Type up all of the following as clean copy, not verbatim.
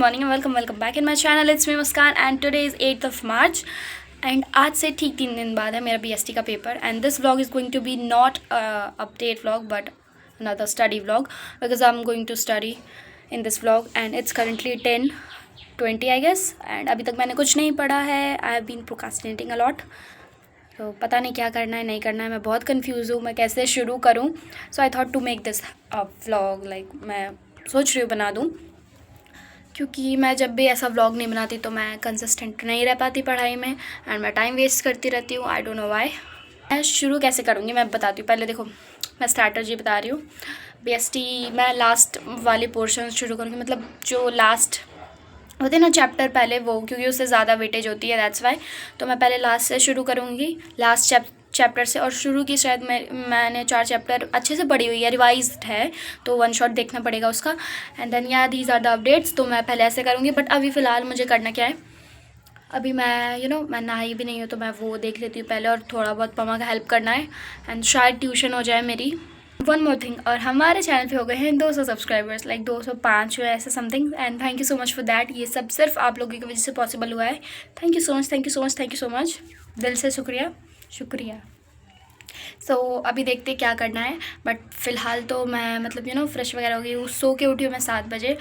Morning and welcome back in my channel. It's me Muskan and today is 8th of March and आज से ठीक 3 दिन बाद है मेरा BST का paper and this vlog is going to be not update vlog but another study vlog because I'm going to study in this vlog and it's currently 10:20 I guess and अभी तक मैंने कुछ नहीं पढ़ा है। I have been procrastinating a lot, तो पता नहीं क्या करना है नहीं करना है, मैं बहुत कंफ्यूज हूँ मैं कैसे शुरू करूँ। So I thought to make this vlog, like मैं सोच रही हूँ बना दूँ, क्योंकि मैं जब भी ऐसा व्लॉग नहीं बनाती तो मैं कंसिस्टेंट नहीं रह पाती पढ़ाई में एंड मैं टाइम वेस्ट करती रहती हूँ। I don't know why. मैं शुरू कैसे करूँगी मैं बताती हूँ। पहले देखो मैं स्ट्रैटेजी बता रही हूँ। BST मैं लास्ट वाली पोर्शन शुरू करूँगी, मतलब जो लास्ट होते हैं ना चैप्टर पहले वो, क्योंकि उससे ज़्यादा वेटेज होती है दैट्स वाई। तो मैं पहले लास्ट से शुरू करूँगी, लास्ट चैप्टर से। और शुरू की शायद मैंने 4 चैप्टर अच्छे से पढ़ी हुई है, रिवाइज्ड है, तो वन शॉट देखना पड़ेगा उसका। एंड देन या दीज आर द अपडेट्स। तो मैं पहले ऐसे करूँगी बट अभी फ़िलहाल मुझे करना क्या है, अभी मैं मैं नहाई भी नहीं हूँ तो मैं वो देख लेती हूँ पहले, और थोड़ा बहुत मम्मा का हेल्प करना है एंड शायद ट्यूशन हो जाए मेरी। वन मोर थिंग, और हमारे चैनल पे हो गए हैं 200 सब्सक्राइबर्स, लाइक 205 या ऐसा something, and thank you so much for that. ये सब सिर्फ आप लोगों की वजह से पॉसिबल हुआ है। Thank you so much, thank you so much, thank you so much, दिल से शुक्रिया शुक्रिया। सो अभी देखते क्या करना है, बट फ़िलहाल तो मैं मतलब फ्रेश वगैरह हो गई हूँ, सो के उठी हूँ मैं 7 बजे।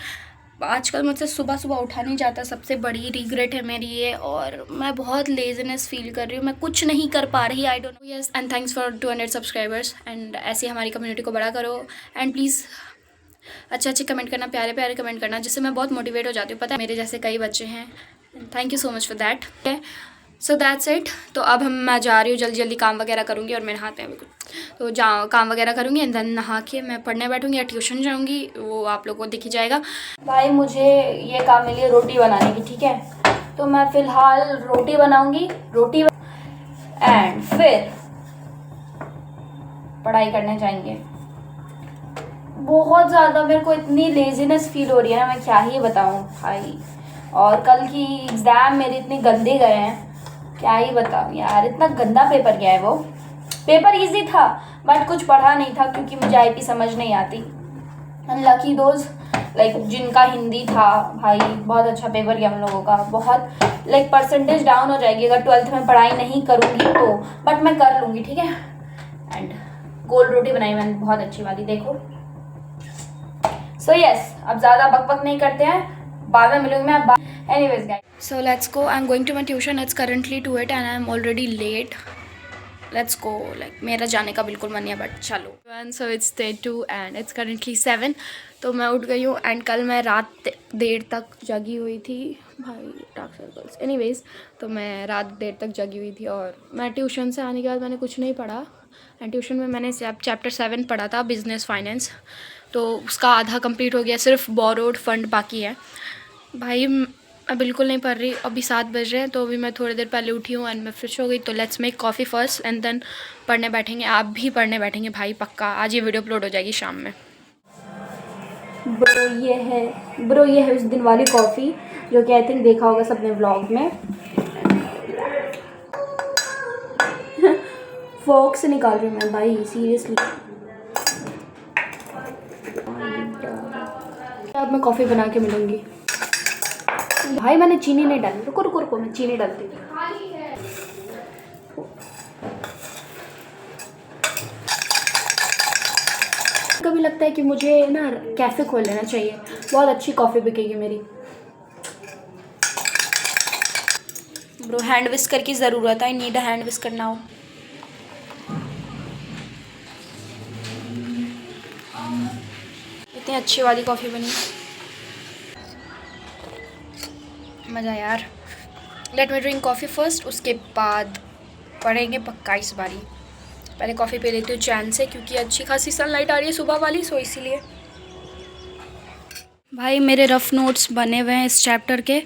आजकल मुझसे सुबह सुबह उठा नहीं जाता, सबसे बड़ी रिग्रेट है मेरी ये, और मैं बहुत लेजीनेस फील कर रही हूँ, मैं कुछ नहीं कर पा रही। I don't know. Yes and thanks for 200 subscribers and ऐसे हमारी कम्युनिटी को बड़ा करो एंड प्लीज़ अच्छे कमेंट करना, प्यारे प्यारे कमेंट करना, जिससे मैं बहुत मोटिवेट हो जाती हूँ। पता है मेरे जैसे कई बच्चे हैं। Thank you so much for that. So that's it. तो अब मैं जा रही हूँ, जल्दी जल्दी काम वगैरह करूँगी, और मेरे हाथ में अभी कुछ तो काम वगैरह करूँगी एंड देन नहा के मैं पढ़ने बैठूँगी या ट्यूशन जाऊँगी, वो आप लोगों को दिख ही जाएगा। भाई मुझे ये काम मिली है रोटी बनाने की, ठीक है, तो मैं फ़िलहाल रोटी बनाऊँगी, रोटी एंड फिर पढ़ाई करने जाएंगे। बहुत ज़्यादा मेरे को इतनी लेजीनेस फील हो रही है ना, मैं क्या ही बताऊँ भाई। और कल की एग्ज़ाम मेरे इतने गंदे गए हैं, क्या ही बताऊँ यार, इतना गंदा पेपर गया है। वो पेपर इजी था बट कुछ पढ़ा नहीं था क्योंकि मुझे IP समझ नहीं आती। अनलकी दोज लाइक जिनका हिंदी था, भाई बहुत अच्छा पेपर गया हम लोगों का। बहुत लाइक परसेंटेज डाउन हो जाएगी अगर 12th में पढ़ाई नहीं करूँगी तो, बट मैं कर लूँगी, ठीक है। एंड गोल रोटी बनाई मैंने बहुत अच्छी वाली, देखो। सो यस, अब ज़्यादा बकबक नहीं करते हैं, बाद में मिलूंगी मैं। Anyways guys, so let's go. I'm going to my tuition. It's currently 2:08 and I'm already late. Let's go. Like मेरा जाने का बिल्कुल मन नहीं है बट चलो। And so it's day 2 and it's currently 7. तो मैं उठ गई हूँ एंड कल मैं रात देर तक जगी हुई थी भाई, डार्क सर्कल्स। एनीवेज, तो मैं रात देर तक जगी हुई थी और मैं ट्यूशन से आने के बाद मैंने कुछ नहीं पढ़ा। एंड ट्यूशन में मैंने चैप्टर 7 पढ़ा था, बिजनेस फाइनेंस, तो उसका आधा कंप्लीट हो गया, सिर्फ बोरोड फंड बाकी है। भाई मैं बिल्कुल नहीं पढ़ रही। अभी 7 बज रहे हैं तो अभी मैं थोड़ी देर पहले उठी हूँ एंड मैं फ्रेश हो गई। तो let's make coffee first and then पढ़ने बैठेंगे। आप भी पढ़ने बैठेंगे भाई पक्का। आज ये वीडियो अपलोड हो जाएगी शाम में। ब्रो ये है उस दिन वाली कॉफ़ी जो कि आई थिंक देखा होगा सबने व्लॉग में। फोक से निकाल रही हूँ मैं भाई, सीरियसली। अब मैं कॉफ़ी बना के मिलूँगी। भाई मैंने चीनी नहीं डाली, रुको रुको रुको, मैं चीनी डालती हूँ। कभी लगता है कि मुझे ना कैफ़े खोल लेना चाहिए, बहुत अच्छी कॉफ़ी बिकेगी मेरी। ब्रो हैंड विस्कर की ज़रूरत है, I need a hand whisker now. इतनी अच्छी वाली कॉफ़ी बनी, मज़ा यार। Let me drink coffee first, उसके बाद पढ़ेंगे पक्का इस बारी। पहले कॉफ़ी पी लेती हूँ चैन से क्योंकि अच्छी खासी सनलाइट आ रही है सुबह वाली, सो इसीलिए। भाई मेरे रफ़ नोट्स बने हुए हैं इस चैप्टर के,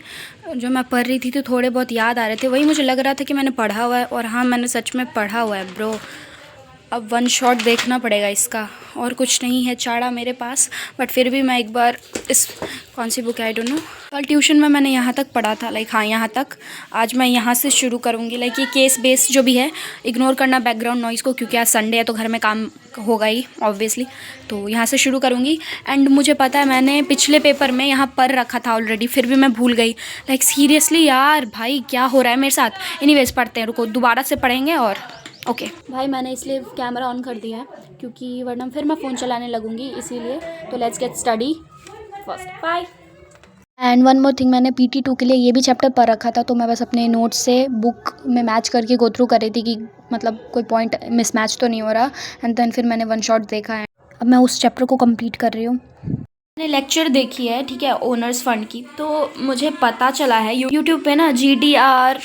जो मैं पढ़ रही थी तो थोड़े बहुत याद आ रहे थे, वही मुझे लग रहा था कि मैंने पढ़ा हुआ है। और हाँ मैंने सच में पढ़ा हुआ है ब्रो, अब वन शॉट देखना पड़ेगा इसका, और कुछ नहीं है चाड़ा मेरे पास। बट फिर भी मैं एक बार इस कौन सी बुक है आई डोंट नो। कल ट्यूशन में मैंने यहाँ तक पढ़ा था, लाइक हाँ यहाँ तक। आज मैं यहाँ से शुरू करूँगी, लाइक ये केस बेस जो भी है, इग्नोर करना बैकग्राउंड नॉइज़ को, क्योंकि आज संडे है तो घर में काम होगा ही ऑब्वियसली। तो यहाँ से शुरू करूँगी। एंड मुझे पता है मैंने पिछले पेपर में यहाँ पर रखा था ऑलरेडी, फिर भी मैं भूल गई। लाइक सीरियसली यार भाई क्या हो रहा है मेरे साथ। एनीवेज पढ़ते हैं, रुको दोबारा से पढ़ेंगे। और ओके भाई मैंने इसलिए कैमरा ऑन कर दिया है क्योंकि वरना फिर मैं फ़ोन चलाने लगूंगी, इसीलिए। तो let's get study first, bye. And one more thing, मैंने PT2 के लिए ये भी चैप्टर पढ़ रखा था, तो मैं बस अपने नोट्स से बुक में मैच करके गो थ्रू कर रही थी कि मतलब कोई पॉइंट मिसमैच तो नहीं हो रहा। एंड देन फिर मैंने वन शॉट देखा है, अब मैं उस चैप्टर को कंप्लीट कर रही हूँ। मैंने लेक्चर देखी है, ठीक है, ओनर्स फंड की। तो मुझे पता चला है यूट्यूब पे ना GDR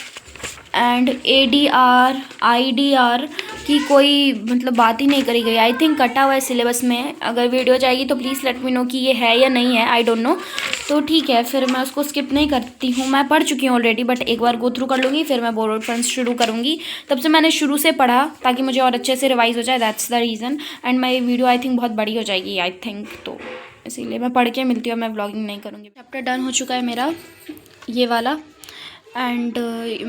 एंड ADR IDR की कोई मतलब बात ही नहीं करी गई। आई थिंक कटा हुआ है सिलेबस में। अगर वीडियो जाएगी तो प्लीज़ लेट मी नो कि ये है या नहीं है, आई डोंट नो। तो ठीक है, फिर मैं उसको स्किप नहीं करती हूँ। मैं पढ़ चुकी हूँ ऑलरेडी, बट एक बार गो थ्रू कर लूँगी, फिर मैं बोरोड फंड्स शुरू करूँगी। तब से मैंने शुरू से पढ़ा ताकि मुझे और अच्छे से रिवाइज हो जाए, that's the reason. And my video I think बहुत बड़ी हो जाएगी आई थिंक, तो इसीलिए मैं पढ़ के मिलती हूँ, मैं व्लॉगिंग नहीं करूँगी। चैप्टर डन हो चुका है मेरा ये वाला। एंड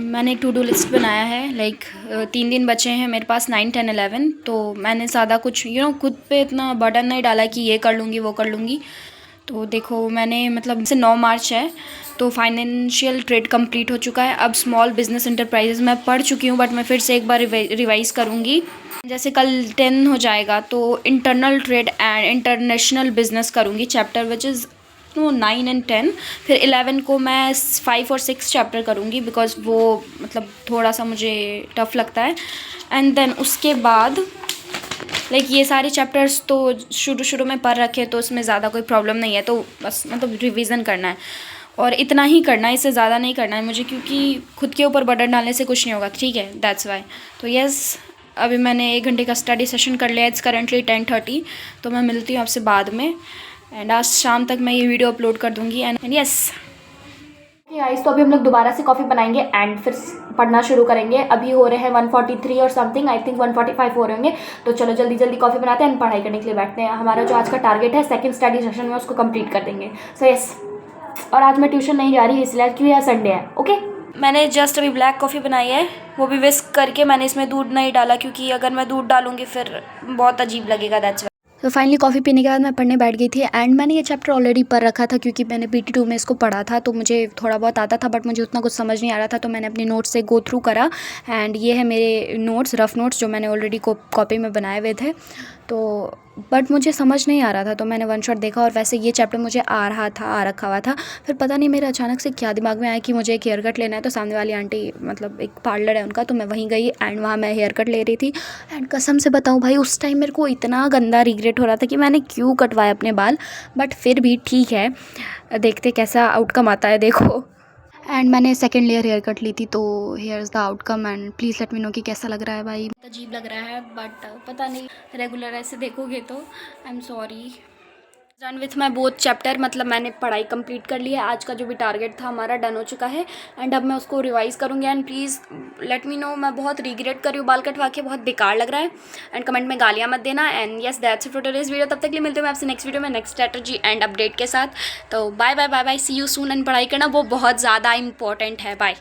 मैंने टू डू लिस्ट बनाया है, लाइक 3 दिन बचे हैं मेरे पास, 9, 10, 11। तो मैंने ज़्यादा कुछ खुद पे इतना बर्डन नहीं डाला कि ये कर लूँगी वो कर लूँगी। तो देखो मैंने मतलब से 9 मार्च है तो फाइनेंशियल ट्रेड कंप्लीट हो चुका है। अब स्मॉल बिजनेस इंटरप्राइजेज मैं पढ़ चुकी हूँ, बट मैं फिर से एक बार रिवाइज़ करूँगी। जैसे कल 10 हो जाएगा तो internal trade and international business करूँगी चैप्टर, विच इज़ 9 एंड 10। फिर 11 को मैं 5 और 6 चैप्टर करूँगी, बिकॉज वो मतलब थोड़ा सा मुझे टफ लगता है। एंड देन उसके बाद लाइक ये सारे चैप्टर्स तो शुरू में पढ़ रखे, तो उसमें ज़्यादा कोई प्रॉब्लम नहीं है। तो बस मतलब रिवीजन करना है और इतना ही करना है, इससे ज़्यादा नहीं करना है मुझे, क्योंकि खुद के ऊपर बर्डन डालने से कुछ नहीं होगा, ठीक है, दैट्स वाई। तो यस, अभी मैंने 1 घंटे का स्टडी सेशन कर लिया। इट्स करेंटली 10:30, तो मैं मिलती हूँ आपसे बाद में। एंड आज शाम तक मैं ये वीडियो अपलोड कर दूँगी। एंड यस गाइस, तो अभी हम लोग दोबारा से कॉफ़ी बनाएंगे एंड फिर पढ़ना शुरू करेंगे। अभी हो रहे हैं 1:43 और समथिंग, आई थिंक 1:45 हो रहे होंगे। तो चलो जल्दी जल्दी कॉफ़ी बनाते हैं एंड पढ़ाई करने के लिए बैठते हैं। हमारा जो आज का टारगेट है सेकंड स्टडी सेशन में, उसको कंप्लीट कर देंगे। सो यस, और आज मैं ट्यूशन नहीं जा रही इसलिए, क्योंकि आज संडे है। ओके, मैंने जस्ट अभी ब्लैक कॉफ़ी बनाई है, वो भी विस्क करके। मैंने इसमें दूध नहीं डाला क्योंकि अगर मैं दूध डालूँगी फिर बहुत अजीब लगेगा, दैट्स वाई। तो फाइनली कॉफ़ी पीने के बाद मैं पढ़ने बैठ गई थी। एंड मैंने ये चैप्टर ऑलरेडी पढ़ रखा था क्योंकि मैंने PT2 में इसको पढ़ा था, तो मुझे थोड़ा बहुत आता था, बट मुझे उतना कुछ समझ नहीं आ रहा था। तो मैंने अपने नोट्स से गो थ्रू करा। एंड ये है मेरे नोट्स, रफ नोट्स, जो मैंने ऑलरेडी कॉपी में बनाए हुए थे। तो बट मुझे समझ नहीं आ रहा था, तो मैंने वन शॉट देखा। और वैसे ये चैप्टर मुझे आ रखा हुआ था। फिर पता नहीं मेरे अचानक से क्या दिमाग में आया कि मुझे एक हेयर कट लेना है। तो सामने वाली आंटी मतलब एक पार्लर है उनका, तो मैं वहीं गई एंड वहाँ मैं हेयर कट ले रही थी। एंड कसम से बताऊँ भाई, उस टाइम मेरे को इतना गंदा रिग्रेट हो रहा था कि मैंने क्यों कटवाए अपने बाल। बट फिर भी ठीक है, देखते कैसा आउटकम आता है, देखो। एंड मैंने सेकेंड लेयर हेयर कट ली थी, तो here is the outcome. And please let me know कि कैसा लग रहा है भाई। अजीब लग रहा है, बट पता नहीं, रेगुलर ऐसे देखोगे तो I am sorry. Done with my both chapter, मतलब मैंने पढ़ाई कंप्लीट कर ली है। आज का जो भी टारगेट था हमारा डन हो चुका है। एंड अब मैं उसको रिवाइज करूँगी। And please let me know, मैं बहुत रिग्रेट कर रही हूँ बाल कटवा के, बहुत बेकार लग रहा है। एंड कमेंट में गालियाँ मत देना। And yes, that's it for today's video. तब तक के लिए मिलते हैं आपसे नेक्स्ट वीडियो में नेक्स्ट स्ट्रैटेजी एंड अपडेट के साथ। तो bye bye bye bye, see you soon. And पढ़ाई करना वो बहुत ज़्यादा इंपॉर्टेंट है। बाय।